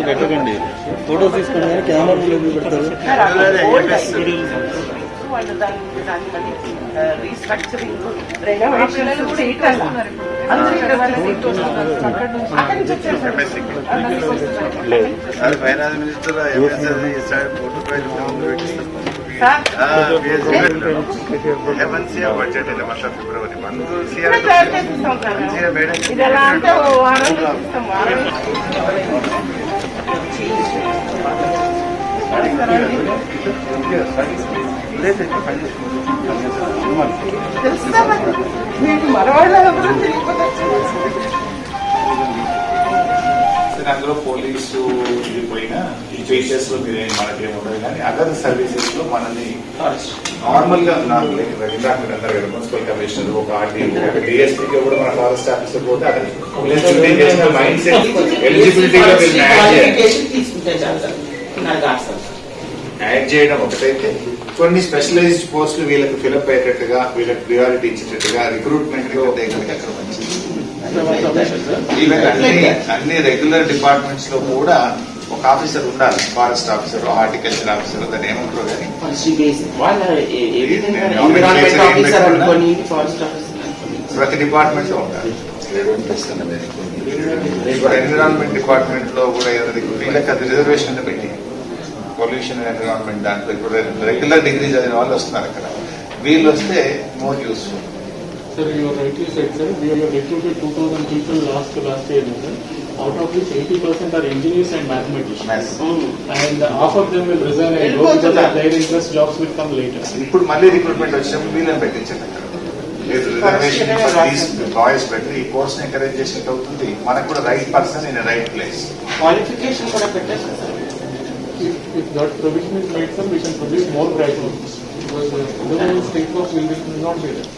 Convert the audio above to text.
పెట్టకండి, ఫోటోస్ తీసుకోండి కానీ కెమెరాలో పెడతారు. వాళ్ళు దాన్ని రీస్ట్రక్చరింగ్ రెనోవేషన్స్ చేయటం అందరూ ఇక్కడ బడ్జెట్ ಇಲ್ಲ ವರ್ಷ ಫೆಬ್ರವರಿ ಬಂದು ಇದೆಲ್ಲ ಅಂತ తెలుస్తా మీకు మనవాళ్ళ అందులో పోలీసు ఇది పోయినా ఈ ఫీచర్స్ లో మీరు మనకేముండదు కానీ అదర్ సర్వీసెస్ లో మనల్ని నార్మల్ గా నాకు ఇందాక మీరు అన్నారు కదా మున్సిపల్ కమిషనర్ ఒక ఆర్టీ ఒక డిఎస్పీగా కూడా మన ఫారెస్ట్ ఆఫీసర్ పోతే అతను మైండ్ సెట్ ఎలిజిబిలిటీగా యాడ్ చేయడం ఒకటైతే కొన్ని స్పెషలైజ్డ్ పోస్టులు వీళ్ళకి ఫిలప్ అయ్యేటట్టుగా వీళ్ళకి ప్రియారిటీ ఇచ్చేటట్టుగా రిక్రూట్మెంట్ అక్కడ మంచిది. ఈవెన్ అన్ని రెగ్యులర్ డిపార్ట్మెంట్స్ లో కూడా ఒక ఆఫీసర్ ఉండాలి, ఫారెస్ట్ ఆఫీసర్ హార్టికల్చర్ ఆఫీసర్ దాన్ని ఏమంటారు కానీ ప్రతి డిపార్ట్మెంట్ లో ఉండాలి. ఎన్విరాన్మెంట్ డిపార్ట్మెంట్ లో కూడా వీళ్ళకి అది రిజర్వేషన్ పెట్టి పొల్యూషన్ ఎన్విరాన్మెంట్ దాంట్లో ఇప్పుడు రెగ్యులర్ డిగ్రీ చదివిన వాళ్ళు వస్తున్నారు అక్కడ, వీళ్ళు వస్తే more useful. Sir, you rightly said, sir. We have recruited 2,000 people last year, sir. Out of which 80% are engineers and mathematicians. And half of them will resign and go because of their interest jobs will come later. ఇప్పుడు మళ్ళీ recruitment వచ్చినప్పుడు వీళ్ళని పెట్టించండి అక్కడ. Reservation boys పెట్టి ఈ course encourage చేసినట్టు అవుతుంది. మనకు కూడా right person in right place. Qualification కూడా పెట్టేస్తారు sir. If that provision is made, sir, we can produce more graduates. Because otherwise, state jobs will not be there.